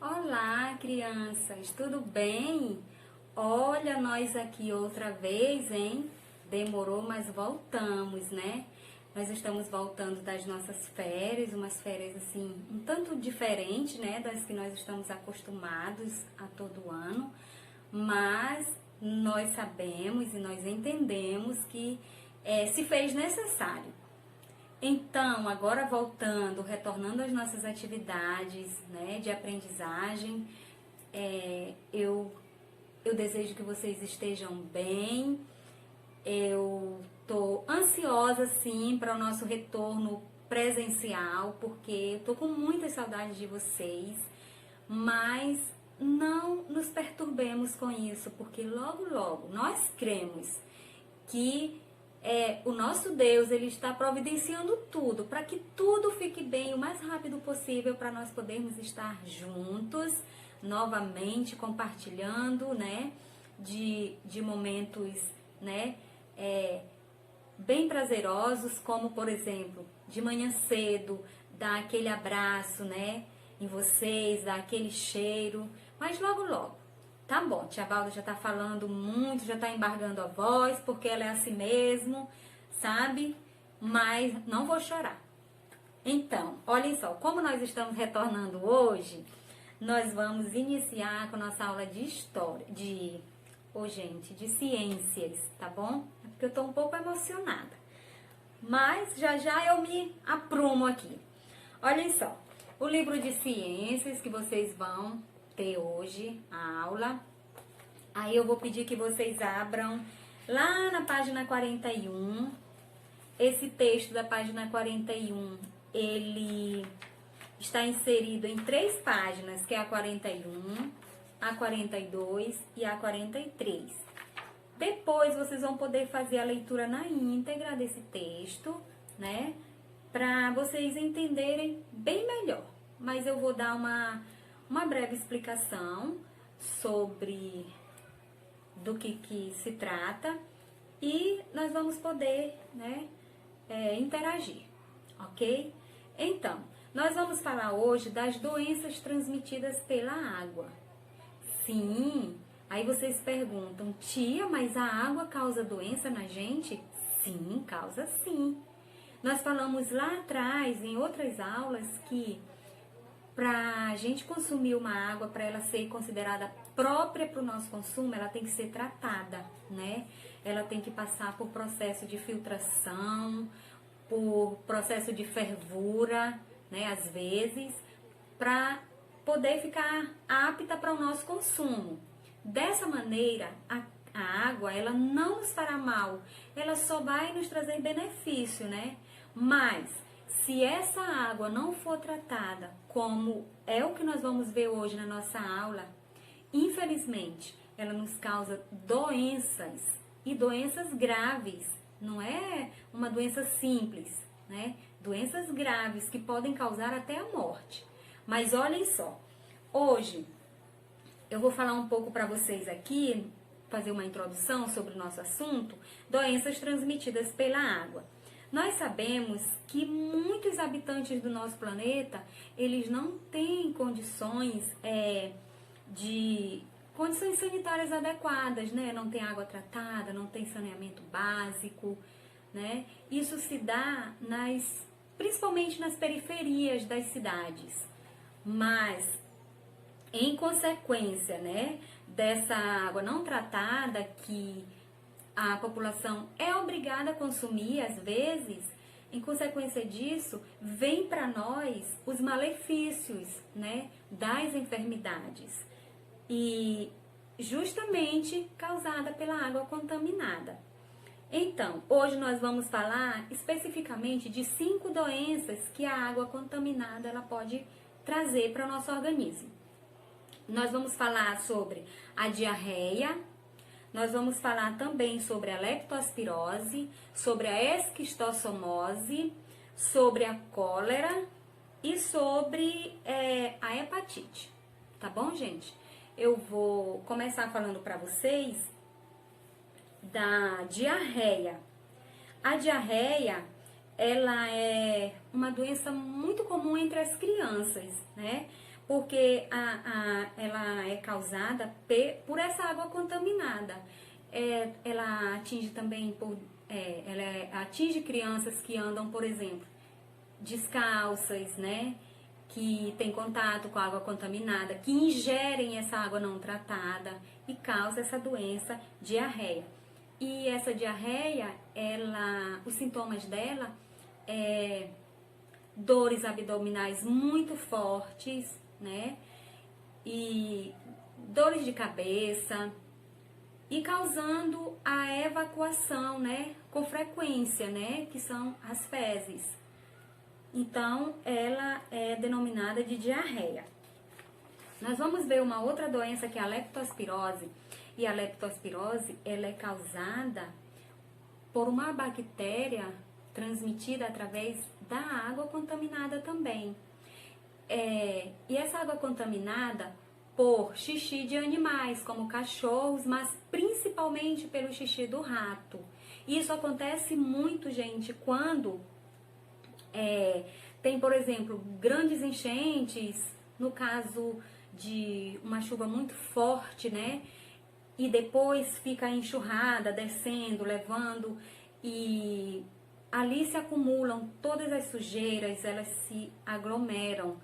Olá, crianças, tudo bem? Olha, nós aqui outra vez, hein? Demorou, mas voltamos, né? Nós estamos voltando das nossas férias, umas férias assim, um tanto diferente, né? Das que nós estamos acostumados a todo ano, mas nós sabemos e nós entendemos que se fez necessário. Então, agora voltando, retornando às nossas atividades, né, de aprendizagem, eu desejo que vocês estejam bem. Eu tô ansiosa, sim, para o nosso retorno presencial, porque eu tô com muita saudade de vocês, mas não nos perturbemos com isso, porque logo, logo nós cremos que o nosso Deus, ele está providenciando tudo para que tudo fique bem o mais rápido possível para nós podermos estar juntos novamente compartilhando, né, de momentos, né, bem prazerosos, como por exemplo, de manhã cedo, dar aquele abraço, né, em vocês, dar aquele cheiro, mas logo, logo. Tá bom, tia Balda já tá falando muito, já tá embargando a voz, porque ela é assim mesmo, sabe? Mas não vou chorar. Então, olhem só, como nós estamos retornando hoje, nós vamos iniciar com a nossa aula de história, de ciências, tá bom? É porque eu tô um pouco emocionada. Mas já já eu me aprumo aqui. Olhem só, o livro de ciências que vocês vão ter hoje a aula. Aí eu vou pedir que vocês abram lá na página 41. Esse texto da página 41, ele está inserido em 3 páginas, que é a 41, a 42 e a 43. Depois vocês vão poder fazer a leitura na íntegra desse texto, né? Para vocês entenderem bem melhor. Mas eu vou dar uma breve explicação sobre do que se trata e nós vamos poder, né, interagir, ok? Então, nós vamos falar hoje das doenças transmitidas pela água. Sim, aí vocês perguntam, tia, mas a água causa doença na gente? Sim, causa sim. Nós falamos lá atrás, em outras aulas, que para a gente consumir uma água, para ela ser considerada própria para o nosso consumo, ela tem que ser tratada, né? Ela tem que passar por processo de filtração, por processo de fervura, né? Às vezes, para poder ficar apta para o nosso consumo. Dessa maneira, a água, ela não nos fará mal, ela só vai nos trazer benefício, né? Mas se essa água não for tratada como é o que nós vamos ver hoje na nossa aula, infelizmente, ela nos causa doenças e doenças graves. Não é uma doença simples, né? Doenças graves que podem causar até a morte. Mas olhem só, hoje eu vou falar um pouco para vocês aqui, fazer uma introdução sobre o nosso assunto, doenças transmitidas pela água. Nós sabemos que muitos habitantes do nosso planeta, eles não têm condições condições sanitárias adequadas, né? Não tem água tratada, não tem saneamento básico, né? Isso se dá principalmente nas periferias das cidades. Mas, em consequência, né, dessa água não tratada que a população é obrigada a consumir, às vezes, em consequência disso, vem para nós os malefícios, né, das enfermidades. E justamente causada pela água contaminada. Então, hoje nós vamos falar especificamente de 5 doenças que a água contaminada ela pode trazer para o nosso organismo. Nós vamos falar sobre a diarreia, nós vamos falar também sobre a leptospirose, sobre a esquistossomose, sobre a cólera e sobre a hepatite. Tá bom, gente? Eu vou começar falando para vocês da diarreia. A diarreia, ela é uma doença muito comum entre as crianças, né? porque ela é causada por essa água contaminada. Ela atinge também atinge crianças que andam, por exemplo, descalças, né? Que tem contato com a água contaminada, que ingerem essa água não tratada e causa essa doença, diarreia. E essa diarreia, os sintomas dela dores abdominais muito fortes, né? E dores de cabeça e causando a evacuação, né? Com frequência, né? Que são as fezes. Então, ela é denominada de diarreia. Nós vamos ver uma outra doença que é a leptospirose. E a leptospirose, ela é causada por uma bactéria transmitida através da água contaminada também. E essa água contaminada por xixi de animais, como cachorros, mas principalmente pelo xixi do rato. Isso acontece muito, gente, quando tem, por exemplo, grandes enchentes, no caso de uma chuva muito forte, né? E depois fica a enxurrada descendo, levando, e ali se acumulam todas as sujeiras, elas se aglomeram.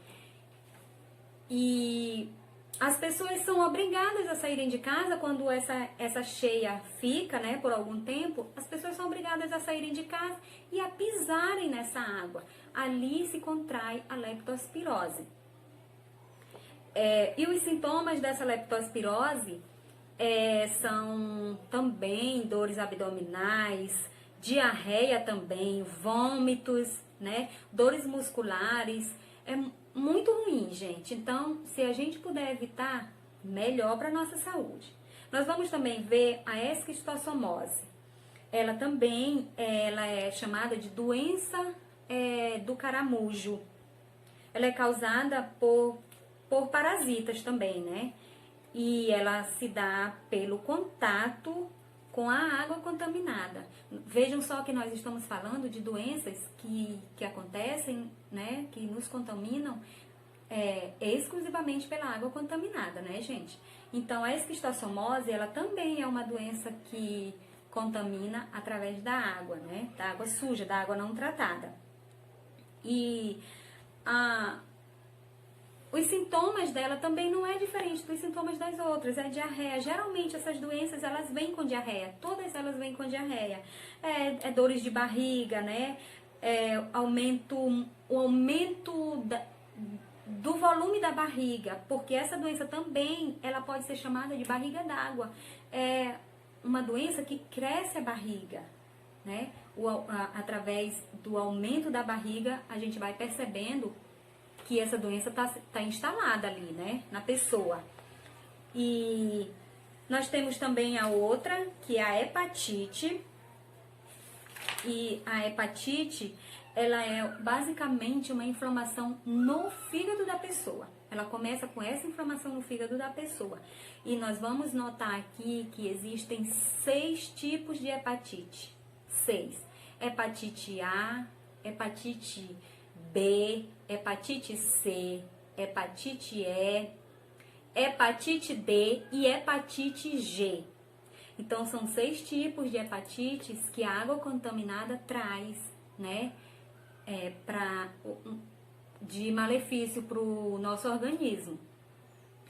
E as pessoas são obrigadas a saírem de casa quando essa cheia fica, né, por algum tempo. As pessoas são obrigadas a saírem de casa e a pisarem nessa água. Ali se contrai a leptospirose. E os sintomas dessa leptospirose são também dores abdominais, diarreia também, vômitos, né, dores musculares. É muito ruim, gente. Então, se a gente puder evitar, melhor para nossa saúde. Nós vamos também ver a esquistossomose. Ela também é chamada de doença do caramujo. Ela é causada por parasitas também, né? E ela se dá pelo contato com a água contaminada. Vejam só que nós estamos falando de doenças que acontecem, né, que nos contaminam exclusivamente pela água contaminada, né, gente? Então, a esquistossomose, ela também é uma doença que contamina através da água, né, da água suja, da água não tratada. E os sintomas dela também não é diferente dos sintomas das outras, é diarreia. Geralmente essas doenças, elas vêm com diarreia, todas elas vêm com diarreia. Dores de barriga, né? O aumento do volume da barriga, porque essa doença também, ela pode ser chamada de barriga d'água. É uma doença que cresce a barriga, né? Através do aumento da barriga, a gente vai percebendo que essa doença tá instalada ali, né, na pessoa. E nós temos também a outra, que é a hepatite. E a hepatite, ela é basicamente uma inflamação no fígado da pessoa. Ela começa com essa inflamação no fígado da pessoa. E nós vamos notar aqui que existem 6 tipos de hepatite. 6. Hepatite A, hepatite B, hepatite C, hepatite E, hepatite D e hepatite G. Então, são 6 tipos de hepatites que a água contaminada traz, né, de malefício para o nosso organismo.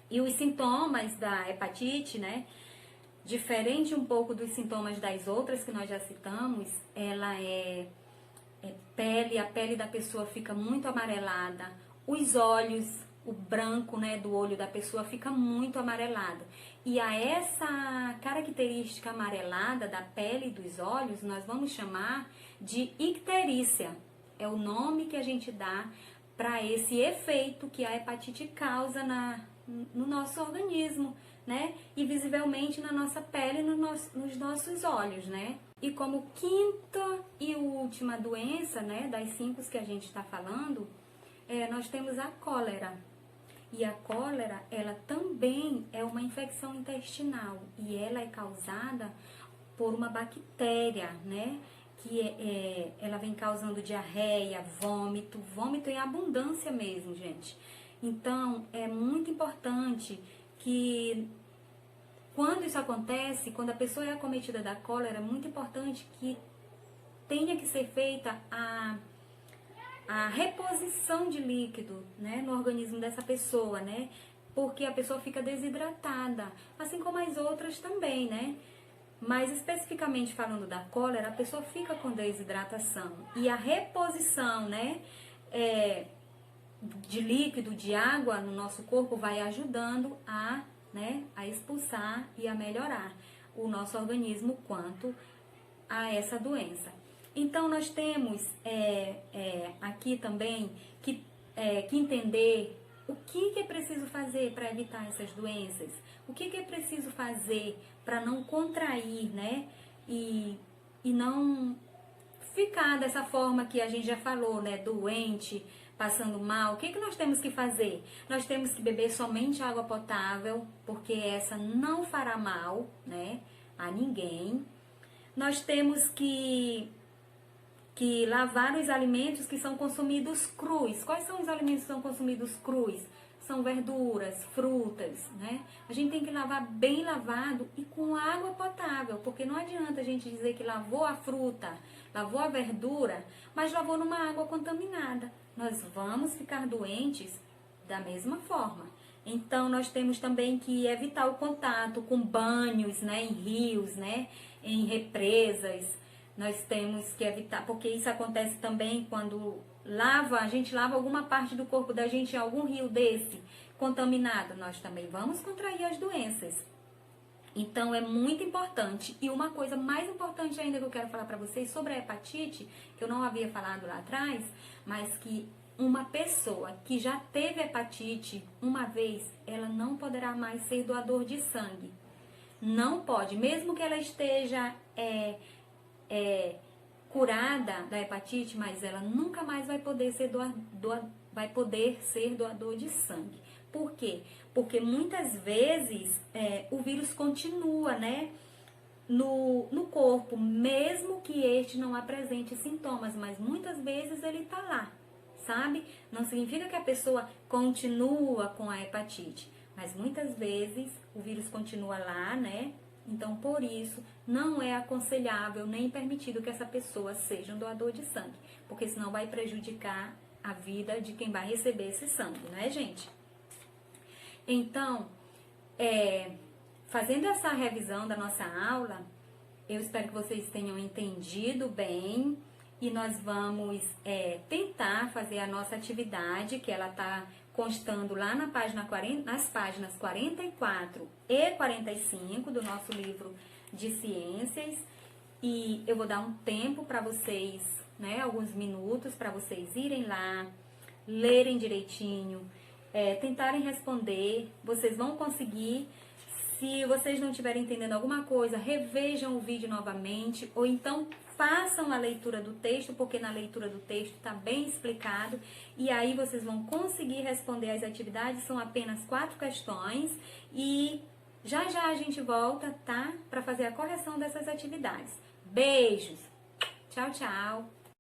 E os sintomas da hepatite, né, diferente um pouco dos sintomas das outras que nós já citamos, ela a pele da pessoa fica muito amarelada, os olhos, o branco, né, do olho da pessoa fica muito amarelado. E a essa característica amarelada da pele e dos olhos, nós vamos chamar de icterícia. É o nome que a gente dá para esse efeito que a hepatite causa no nosso organismo, né? E visivelmente na nossa pele e nos nossos olhos, né? E como quinta e última doença, né, das 5 que a gente está falando, nós temos a cólera. E a cólera, ela também é uma infecção intestinal e ela é causada por uma bactéria, né? Que ela vem causando diarreia, vômito em abundância mesmo, gente. Então, é muito importante que quando isso acontece, quando a pessoa é acometida da cólera, é muito importante que tenha que ser feita a reposição de líquido, né, no organismo dessa pessoa, né? Porque a pessoa fica desidratada, assim como as outras também, né? Mas especificamente falando da cólera, a pessoa fica com desidratação. E a reposição, né, de líquido, de água no nosso corpo vai ajudando a expulsar e a melhorar o nosso organismo quanto a essa doença. Então, nós temos aqui também que entender o que é preciso fazer para evitar essas doenças, o que é preciso fazer para não contrair, né, e não ficar dessa forma que a gente já falou, né, doente, passando mal. O que nós temos que fazer? Nós temos que beber somente água potável, porque essa não fará mal, né, a ninguém. Nós temos que lavar os alimentos que são consumidos crus. Quais são os alimentos que são consumidos crus? São verduras, frutas, né? A gente tem que lavar bem lavado e com água potável, porque não adianta a gente dizer que lavou a fruta, lavou a verdura, mas lavou numa água contaminada. Nós vamos ficar doentes da mesma forma. Então, nós temos também que evitar o contato com banhos, né, em rios, né, em represas. Nós temos que evitar, porque isso acontece também quando a gente lava alguma parte do corpo da gente em algum rio desse, contaminado, nós também vamos contrair as doenças. Então, é muito importante. E uma coisa mais importante ainda que eu quero falar para vocês sobre a hepatite, que eu não havia falado lá atrás, mas que uma pessoa que já teve hepatite uma vez, ela não poderá mais ser doador de sangue. Não pode, mesmo que ela esteja curada da hepatite, mas ela nunca mais vai poder ser doador de sangue. Por quê? Porque muitas vezes o vírus continua, né, no corpo, mesmo que este não apresente sintomas, mas muitas vezes ele está lá, sabe? Não significa que a pessoa continua com a hepatite, mas muitas vezes o vírus continua lá, né? Então, por isso, não é aconselhável nem permitido que essa pessoa seja um doador de sangue, porque senão vai prejudicar a vida de quem vai receber esse sangue, né, gente? Então, fazendo essa revisão da nossa aula, eu espero que vocês tenham entendido bem e nós vamos tentar fazer a nossa atividade, que ela está constando lá nas páginas 44 e 45 do nosso livro de ciências. E eu vou dar um tempo para vocês, né, alguns minutos para vocês irem lá, lerem direitinho, tentarem responder. Vocês vão conseguir. Se vocês não estiverem entendendo alguma coisa, revejam o vídeo novamente, ou então façam a leitura do texto, porque na leitura do texto está bem explicado, e aí vocês vão conseguir responder as atividades. São apenas 4 questões, e já a gente volta, tá? Para fazer a correção dessas atividades. Beijos! Tchau, tchau!